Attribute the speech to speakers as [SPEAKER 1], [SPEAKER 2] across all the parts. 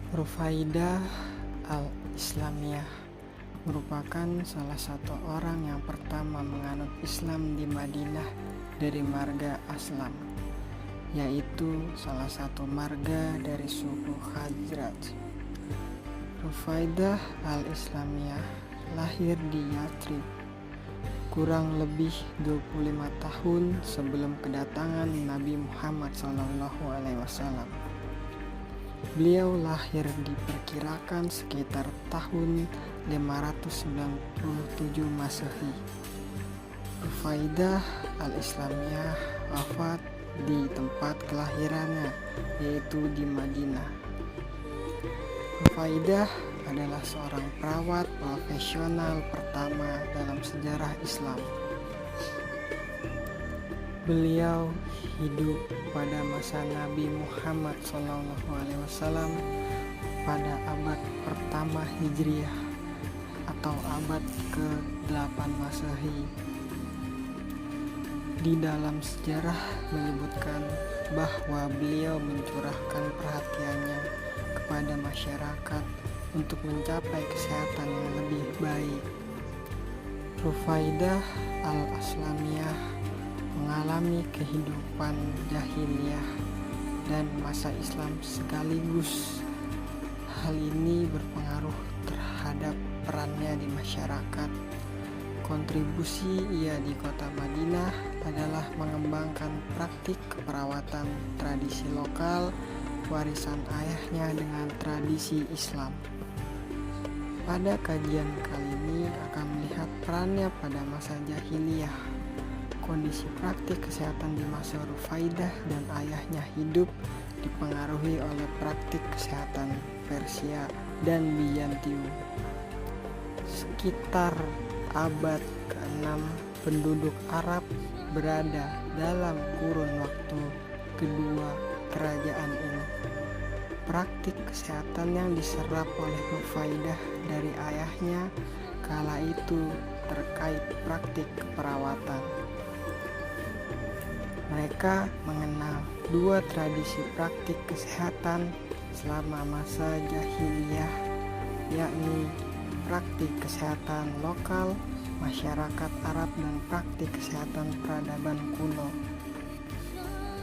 [SPEAKER 1] Rufaidah al-Islamiyah merupakan salah satu orang yang pertama menganut Islam di Madinah dari marga Aslam, yaitu salah satu marga dari suku Khazraj. Rufaidah al-Islamiyah lahir di Yathrib kurang lebih 25 tahun sebelum kedatangan Nabi Muhammad SAW. Beliau lahir diperkirakan sekitar tahun 597 Masehi. Rufaidah al-Islamiyah wafat di tempat kelahirannya, yaitu di Madinah. Rufaidah adalah seorang perawat profesional pertama dalam sejarah Islam. Beliau hidup pada masa Nabi Muhammad SAW pada abad pertama Hijriah atau abad ke-8 Masehi. Di dalam sejarah menyebutkan bahwa beliau mencurahkan perhatiannya kepada masyarakat untuk mencapai kesehatan yang lebih baik. Rufaidah al-Islamiyah mengalami kehidupan jahiliyah dan masa Islam sekaligus. Hal ini berpengaruh terhadap perannya di masyarakat. Kontribusi ia di kota Madinah adalah mengembangkan praktik keperawatan tradisi lokal warisan ayahnya dengan tradisi Islam. Pada kajian kali ini akan melihat perannya pada masa jahiliyah. Kondisi praktik kesehatan di masa Rufaidah dan ayahnya hidup dipengaruhi oleh praktik kesehatan Persia dan Bizantium. Sekitar abad ke-6, penduduk Arab berada dalam kurun waktu kedua kerajaan ini. Praktik kesehatan yang diserap oleh Rufaidah dari ayahnya kala itu terkait praktik keperawatan. Mereka mengenal dua tradisi praktik kesehatan selama masa jahiliyah, yakni praktik kesehatan lokal masyarakat Arab dan praktik kesehatan peradaban kuno.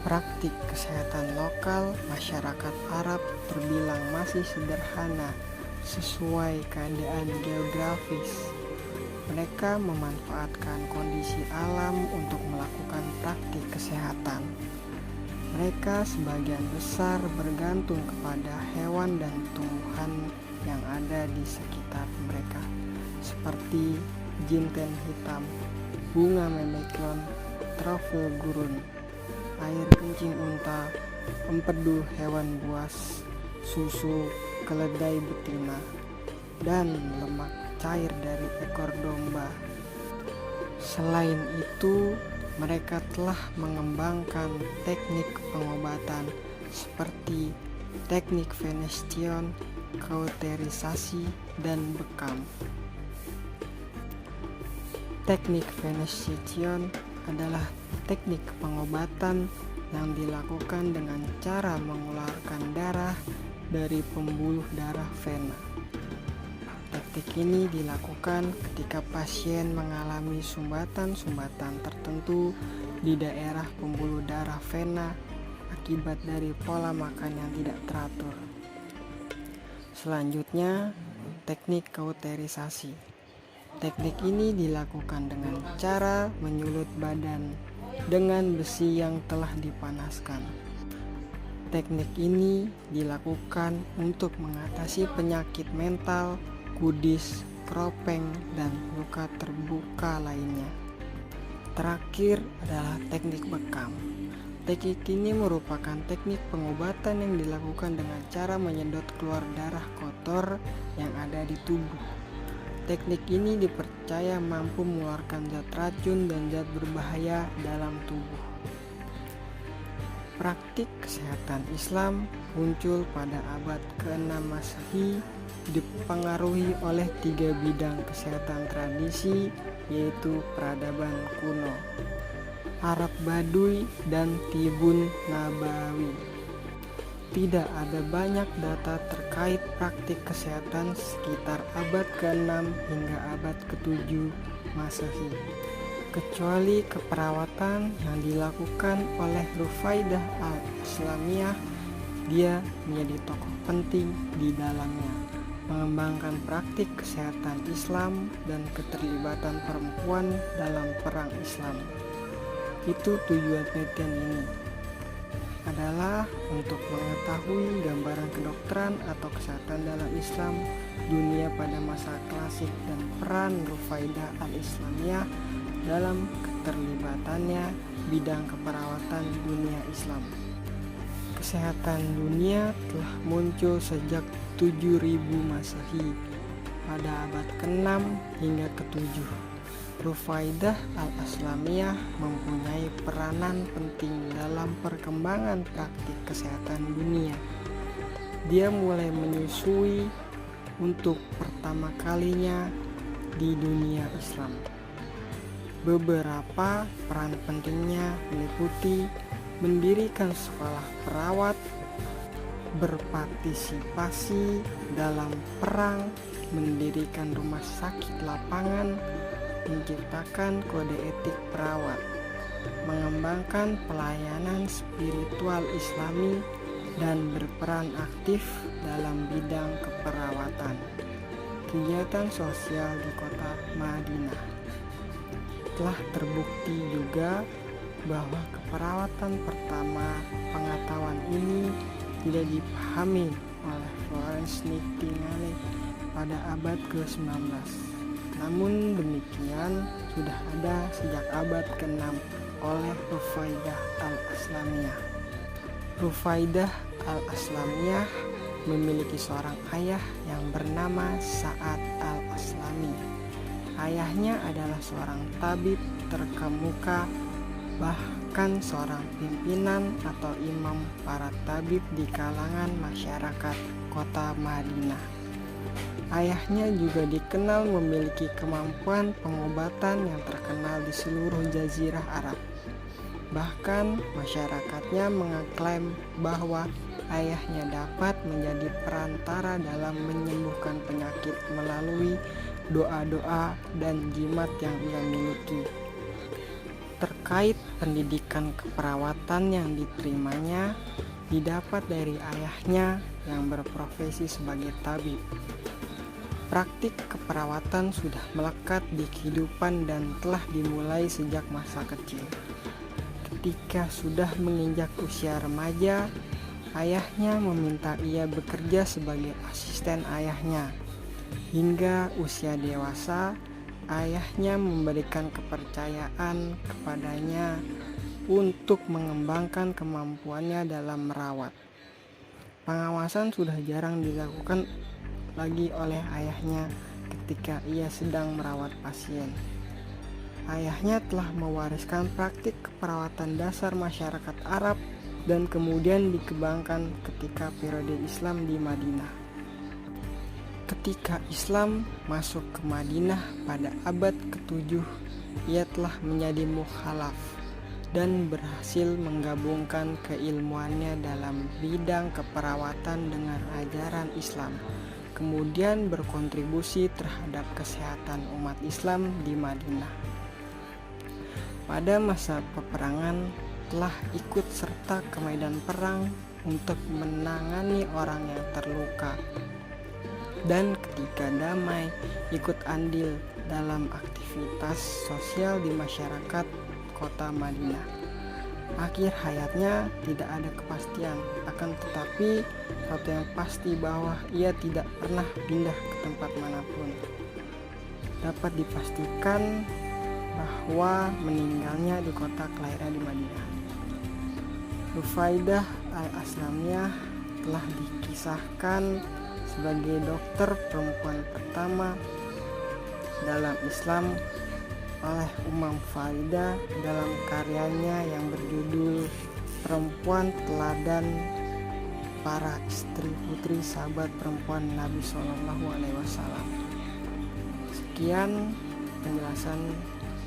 [SPEAKER 1] Praktik kesehatan lokal masyarakat Arab terbilang masih sederhana sesuai keadaan geografis. Mereka memanfaatkan kondisi alam untuk melakukan praktik kesehatan. Mereka sebagian besar bergantung kepada hewan dan tumbuhan yang ada di sekitar mereka, seperti jinten hitam, bunga memeklon, trofil gurun, air kencing unta, empedu hewan buas, susu keledai betina, dan lemak cair dari ekor domba. Selain itu, mereka telah mengembangkan teknik pengobatan seperti teknik venestion, kauterisasi, dan bekam. Teknik venestion adalah teknik pengobatan yang dilakukan dengan cara mengeluarkan darah dari pembuluh darah vena. Teknik ini dilakukan ketika pasien mengalami sumbatan-sumbatan tertentu di daerah pembuluh darah vena akibat dari pola makan yang tidak teratur. Selanjutnya, teknik kauterisasi. Teknik ini dilakukan dengan cara menyulut badan dengan besi yang telah dipanaskan. Teknik ini dilakukan untuk mengatasi penyakit mental, kudis, kropeng, dan luka terbuka lainnya. Terakhir adalah teknik bekam. Teknik ini merupakan teknik pengobatan yang dilakukan dengan cara menyedot keluar darah kotor yang ada di tubuh. Teknik ini dipercaya mampu mengeluarkan zat racun dan zat berbahaya dalam tubuh. Praktik kesehatan Islam muncul pada abad ke-6 Masehi, dipengaruhi oleh 3 bidang kesehatan tradisi, yaitu peradaban kuno, Arab Baduy, dan Tibun Nabawi. Tidak ada banyak data terkait praktik kesehatan sekitar abad ke-6 hingga abad ke-7 Masehi, kecuali keperawatan yang dilakukan oleh Rufaidah al-Islamiyah. Dia menjadi tokoh penting di dalamnya, mengembangkan praktik kesehatan Islam dan keterlibatan perempuan dalam perang Islam. Itu tujuan penelitian ini adalah untuk mengetahui gambaran kedokteran atau kesehatan dalam Islam dunia pada masa klasik dan peran Rufaidah al-Islamiyah dalam keterlibatannya bidang keperawatan dunia Islam. Kesehatan dunia telah muncul sejak 7000 Masehi pada abad ke-6 hingga ke-7. Rufaidah al-Islamiyah mempunyai peranan penting dalam perkembangan praktik kesehatan dunia. Dia mulai menyusui untuk pertama kalinya di dunia Islam. Beberapa peran pentingnya meliputi mendirikan sekolah perawat, berpartisipasi dalam perang, mendirikan rumah sakit lapangan, menciptakan kode etik perawat, mengembangkan pelayanan spiritual Islami, dan berperan aktif dalam bidang keperawatan. Kegiatan sosial di kota Madinah. Telah terbukti juga bahwa keperawatan pertama pengetahuan ini tidak dipahami oleh Florence Nightingale pada abad ke-19. Namun demikian sudah ada sejak abad ke-6 oleh Rufaidah al-Islamiyah. Rufaidah al-Islamiyah memiliki seorang ayah yang bernama Sa'ad al-Aslami. Ayahnya adalah seorang tabib terkemuka, bahkan seorang pimpinan atau imam para tabib di kalangan masyarakat kota Madinah. Ayahnya juga dikenal memiliki kemampuan pengobatan yang terkenal di seluruh jazirah Arab. Bahkan masyarakatnya mengklaim bahwa ayahnya dapat menjadi perantara dalam menyembuhkan penyakit melalui doa-doa dan jimat yang ia miliki. Terkait pendidikan keperawatan yang diterimanya didapat dari ayahnya yang berprofesi sebagai tabib. Praktik keperawatan sudah melekat di kehidupan dan telah dimulai sejak masa kecil. Ketika sudah menginjak usia remaja, ayahnya meminta ia bekerja sebagai asisten ayahnya. Hingga usia dewasa, ayahnya memberikan kepercayaan kepadanya untuk mengembangkan kemampuannya dalam merawat. Pengawasan sudah jarang dilakukan lagi oleh ayahnya ketika ia sedang merawat pasien. Ayahnya telah mewariskan praktik keperawatan dasar masyarakat Arab dan kemudian dikembangkan ketika periode Islam di Madinah. Ketika Islam masuk ke Madinah pada abad ke-7, ia telah menjadi mukhalaf dan berhasil menggabungkan keilmuannya dalam bidang keperawatan dengan ajaran Islam. Kemudian berkontribusi terhadap kesehatan umat Islam di Madinah. Pada masa peperangan telah ikut serta ke medan perang untuk menangani orang yang terluka. Dan ketika damai ikut andil dalam aktivitas sosial di masyarakat kota Madinah. Akhir hayatnya tidak ada kepastian, akan tetapi satu yang pasti bahwa ia tidak pernah pindah ke tempat manapun. Dapat dipastikan bahwa meninggalnya di kota kelahiran di Madinah. Rufaidah al-Islamiyah telah dikisahkan sebagai dokter perempuan pertama dalam Islam oleh Umam Farida dalam karyanya yang berjudul Perempuan Teladan Para Istri Putri Sahabat Perempuan Nabi SAW. Sekian penjelasan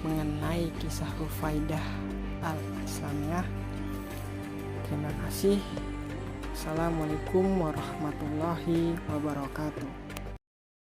[SPEAKER 1] mengenai kisah Rufaidah al-Islamiyah. Terima kasih. Assalamualaikum warahmatullahi wabarakatuh.